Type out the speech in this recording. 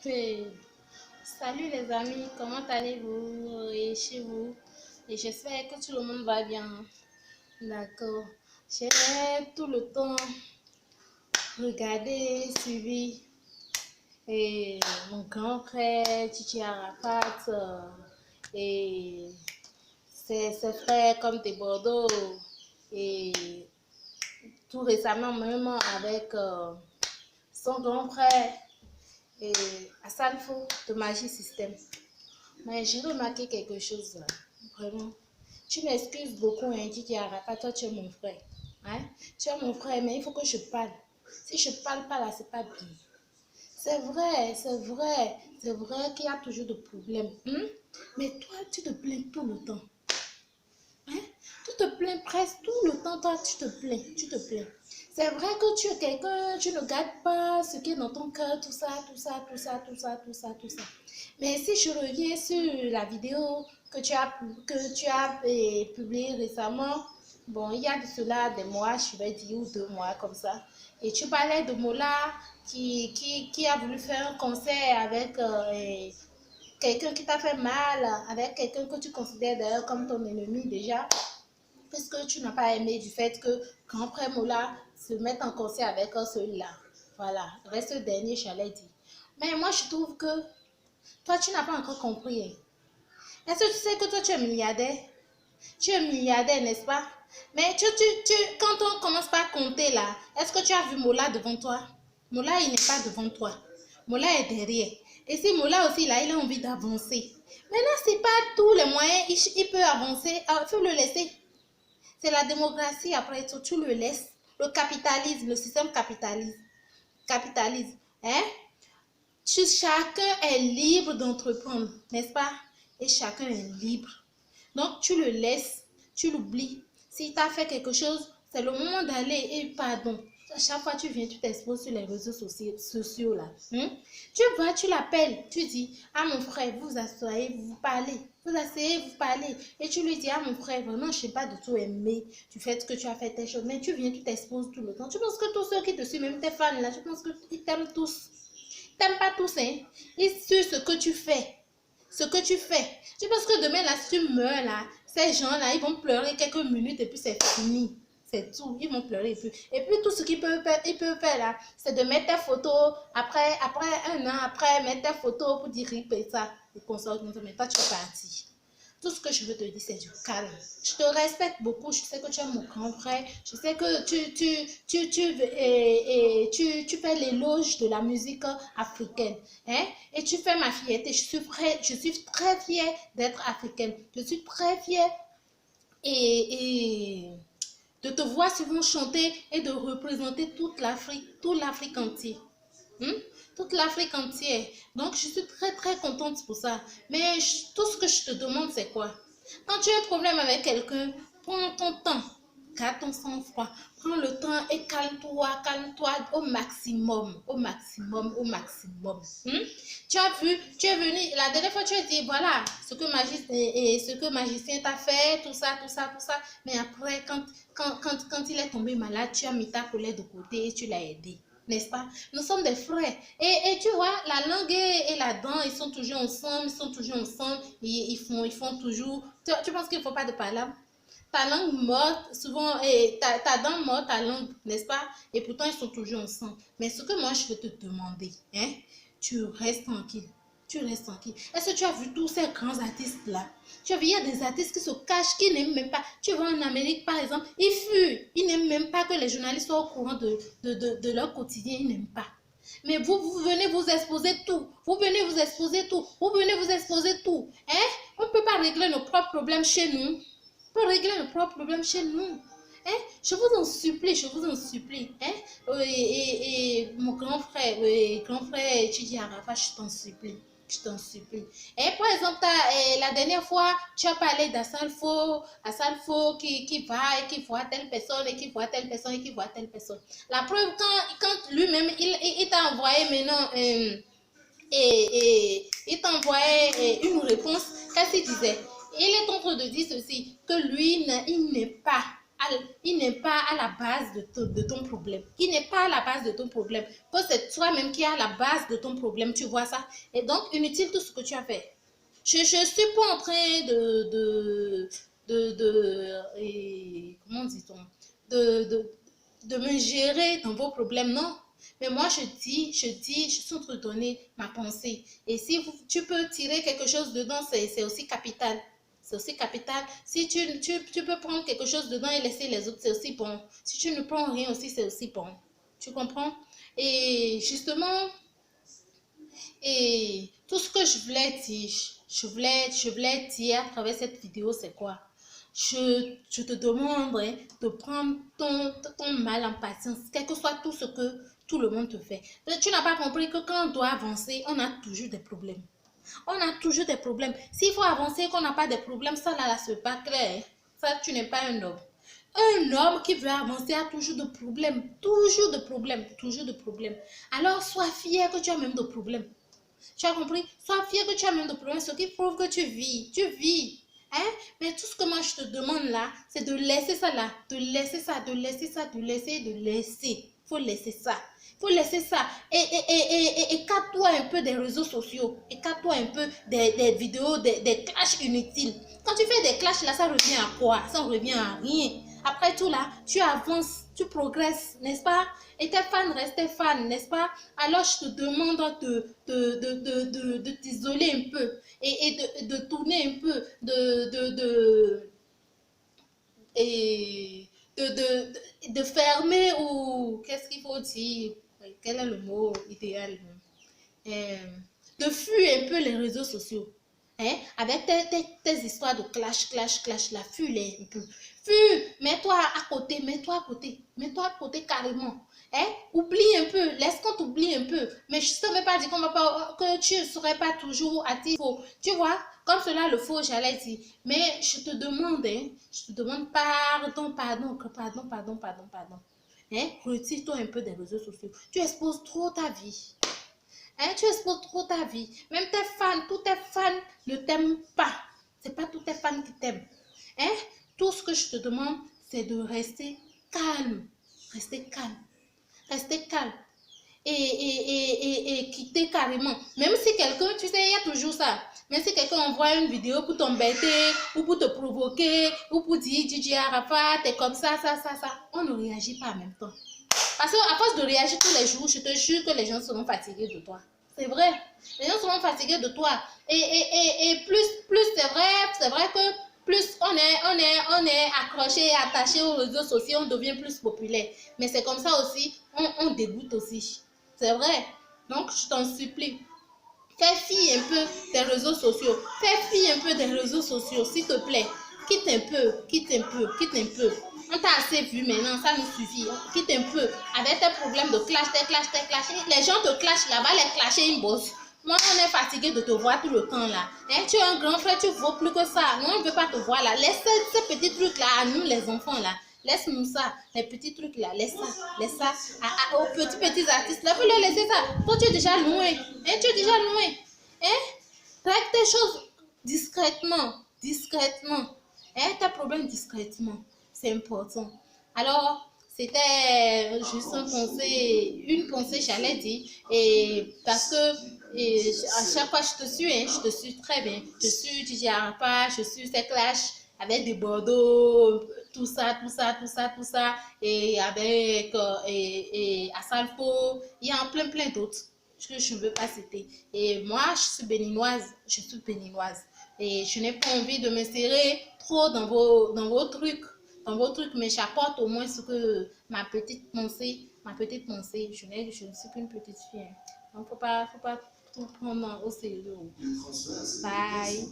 Hey. Salut les amis, comment allez-vous et chez vous? Et j'espère que tout le monde va bien. D'accord. J'ai tout le temps regardé, suivi et mon grand frère Titi Arafat et ses frères comme des Bordeaux et tout récemment même avec son grand frère et Hassan Fou de Magie System. Mais j'ai remarqué quelque chose là, vraiment. Tu m'excuses beaucoup, hein, Titi Arafat, toi tu es mon frère. Hein? Tu es mon frère, mais il faut que je parle. Si je parle pas là, c'est pas bien. C'est vrai qu'il y a toujours des problèmes. Hein? Mais toi, tu te plains tout le temps. Hein? Tu te plains presque tout le temps, toi, tu te plains, tu te plains. C'est vrai que tu es quelqu'un, tu ne gardes pas ce qui est dans ton cœur, tout ça, tout ça, tout ça, tout ça, tout ça, tout ça. Mais si je reviens sur la vidéo que tu as publiée récemment, bon, il y a de cela des mois, je vais dire, ou 2 mois comme ça, et tu parlais de Mola qui a voulu faire un concert avec quelqu'un qui t'a fait mal, avec quelqu'un que tu considères d'ailleurs comme ton ennemi déjà, puisque tu n'as pas aimé du fait que Grand Frère Mola se mette en concert avec celui-là. Voilà, reste le dernier, j'allais dire. Mais moi, je trouve que toi, tu n'as pas encore compris. Est-ce que tu sais que toi, tu es milliardaire? Tu es milliardaire, n'est-ce pas? Mais quand on commence par compter là, est-ce que tu as vu Mola devant toi? Mola, il n'est pas devant toi. Mola est derrière. Et si Mola aussi, là, il a envie d'avancer. Maintenant, c'est pas tous les moyens, il peut avancer. Il faut le laisser. C'est la démocratie, après tout, tu le laisses. Le capitalisme, le système capitaliste. Hein? Chacun est libre d'entreprendre, n'est-ce pas? Et chacun est libre. Donc, tu le laisses, tu l'oublies. Si tu as fait quelque chose, c'est le moment d'aller et pardon. À chaque fois, tu viens, tu t'exposes sur les réseaux sociaux là. Tu vas, tu l'appelles, tu dis, ah mon frère, vous asseyez, vous parlez. Vous asseyez, vous parlez. Et tu lui dis, ah mon frère, vraiment, je ne sais pas du tout aimer du fait que tu as fait tes choses. Mais tu viens, tu t'exposes tout le temps. Tu penses que tous ceux qui te suivent, même tes fans là, tu penses qu'ils t'aiment tous. Ils t'aiment pas tous, hein. Ils suivent ce que tu fais. Ce que tu fais. Tu penses que demain, là, si tu meurs, là, ces gens-là, ils vont pleurer quelques minutes et puis c'est fini. C'est tout. Ils vont pleurer. Et puis tout ce qu'ils peuvent faire, là, c'est de mettre tes photos. Après 1 an, après, mettre tes photos pour dire rip et ça. Et consort, mais toi, tu es parti. Tout ce que je veux te dire, c'est du calme. Je te respecte beaucoup. Je sais que tu es mon grand frère. Je sais que tu fais l'éloge de la musique africaine. Hein? Et tu fais ma fierté. Je suis très fière d'être africaine. Je suis très fière et de te voir souvent chanter et de représenter toute l'Afrique entière. Toute l'Afrique entière. Donc, je suis très, très contente pour ça. Mais tout ce que je te demande, c'est quoi? Quand tu as un problème avec quelqu'un, prends ton temps. Garde ton sang-froid. Prends le temps et calme-toi au maximum. Au maximum, au maximum. Tu as vu, tu es venu, la dernière fois, tu as dit, voilà, ce que magicien t'a fait, tout ça, tout ça, tout ça. Mais après, quand il est tombé malade, tu as mis ta colère de côté et tu l'as aidé. N'est-ce pas? Nous sommes des frères. Et tu vois, la langue et la dent, ils sont toujours ensemble, ils font toujours. Tu penses qu'il ne faut pas de palabre? Ta langue morte, souvent, et ta dent morte, ta langue, n'est-ce pas? Et pourtant, ils sont toujours ensemble. Mais ce que moi, je veux te demander, hein, tu restes tranquille. Tu restes tranquille. Est-ce que tu as vu tous ces grands artistes-là? Tu as vu, il y a des artistes qui se cachent, qui n'aiment même pas. Tu vois, en Amérique, par exemple, ils n'aiment même pas que les journalistes soient au courant de leur quotidien. Ils n'aiment pas. Mais vous venez vous exposer tout. Vous venez vous exposer tout. Vous venez vous exposer tout. Hein? On ne peut pas régler nos propres problèmes chez nous. On peut régler nos propres problèmes chez nous. Hein? Je vous en supplie, je vous en supplie. Hein? Et mon grand frère Chidi Arafat, je t'en supplie. Je t'en supplie. Et par exemple, la dernière fois, tu as parlé d'Assalfo qui va et qui voit telle personne et qui voit telle personne et qui voit telle personne. La preuve, quand lui-même, il t'a envoyé maintenant, il t'a envoyé une réponse, qu'est-ce qu'il disait? Il est en train de dire ceci, que lui, il n'est pas il n'est pas à la base de ton problème. Il n'est pas à la base de ton problème. Que c'est toi-même qui est à la base de ton problème, tu vois ça? Et donc, inutile tout ce que tu as fait. Je ne suis pas en train comment dit-on, de me gérer dans vos problèmes, non. Mais moi, je suis en train de donner ma pensée. Et si tu peux tirer quelque chose dedans, c'est aussi capital. C'est aussi capital. Si tu peux prendre quelque chose dedans et laisser les autres, c'est aussi bon. Si tu ne prends rien aussi, c'est aussi bon. Tu comprends? Et justement, et tout ce que je voulais dire à travers cette vidéo, c'est quoi? Je te demande de prendre ton mal en patience, quel que soit tout ce que tout le monde te fait. Tu n'as pas compris que quand on doit avancer, on a toujours des problèmes. On a toujours des problèmes. S'il faut avancer et qu'on n'a pas de problèmes, ça là, c'est pas clair. Ça, tu n'es pas un homme. Un homme qui veut avancer a toujours de problèmes. Toujours de problèmes. Toujours de problèmes. Alors, sois fier que tu as même de problèmes. Tu as compris? Sois fier que tu as même de problèmes, ce qui prouve que tu vis. Tu vis. Hein? Mais tout ce que moi je te demande là, c'est de laisser ça là. De laisser ça, de laisser ça, de laisser, de laisser. Il faut laisser ça. Il faut laisser ça. Et écarte-toi un peu des réseaux sociaux. Écarte-toi un peu des vidéos, des clashs inutiles. Quand tu fais des clashs là, ça revient à quoi? Ça ne revient à rien. Après tout là, tu avances, tu progresses, n'est-ce pas? Et tes fans restent fans, n'est-ce pas? Alors je te demande de t'isoler un peu et de tourner un peu, et de fermer ou qu'est-ce qu'il faut dire? Quel est le mot idéal? De fuir un peu les réseaux sociaux. Hein? Avec tes histoires de clash, là, fuis-les un peu. Fuis, mets-toi à côté, mets-toi à côté carrément. Hein? Oublie un peu, laisse qu'on t'oublie un peu. Mais je ne savais pas dire que tu ne serais pas toujours actif. Tu vois, comme cela le faut, j'allais dire. Mais je te demande, pardon. Hein? Retire-toi un peu des réseaux sociaux. Tu exposes trop ta vie. Hein, tu exposes trop ta vie. Même tes fans, tous tes fans ne t'aiment pas. Ce n'est pas tous tes fans qui t'aiment. Hein? Tout ce que je te demande, c'est de rester calme. Rester calme. Rester calme. Et quitter carrément. Même si quelqu'un, tu sais, il y a toujours ça. Même si quelqu'un envoie une vidéo pour t'embêter, ou pour te provoquer, ou pour dire, Gigi Arafat, t'es comme ça, on ne réagit pas en même temps. Parce qu'à force de réagir tous les jours, je te jure que les gens seront fatigués de toi. C'est vrai. Les gens seront fatigués de toi. Et plus c'est vrai que plus on est accroché, attaché aux réseaux sociaux, on devient plus populaire. Mais c'est comme ça aussi, on dégoûte aussi. C'est vrai. Donc, je t'en supplie. Fais fi un peu des réseaux sociaux. Fais fi un peu des réseaux sociaux, s'il te plaît. Quitte un peu. On t'a assez vu maintenant, ça nous suffit. Quitte un peu. Avec tes problèmes de clash. Les gens te clashent là-bas, les clasher une bosse. Moi, on est fatigué de te voir tout le temps là. Hein? Tu es un grand frère, tu ne vaux plus que ça. Nous, on ne veut pas te voir là. Laisse ces petits trucs là à nous, les enfants là. Laisse-nous ça, les petits trucs là, laisse ça aux petits artistes là, faut leur laisser ça. Toi, tu es déjà loin, hein, hein, règle tes choses discrètement, hein, tes problèmes discrètement, c'est important. Alors, c'était juste une pensée, j'allais dire, et parce que à chaque fois je te suis très bien, je suis Gigi Arafat, je suis ces clashs avec des Bordeaux, tout ça, et avec Asalfo, il y a plein d'autres que je ne veux pas citer. Et moi, je suis béninoise, et je n'ai pas envie de m'insérer trop dans vos trucs, mais j'apporte au moins ce que ma petite pensée, je ne suis qu'une petite fille. Donc, faut pas tout prendre au sérieux. Bye.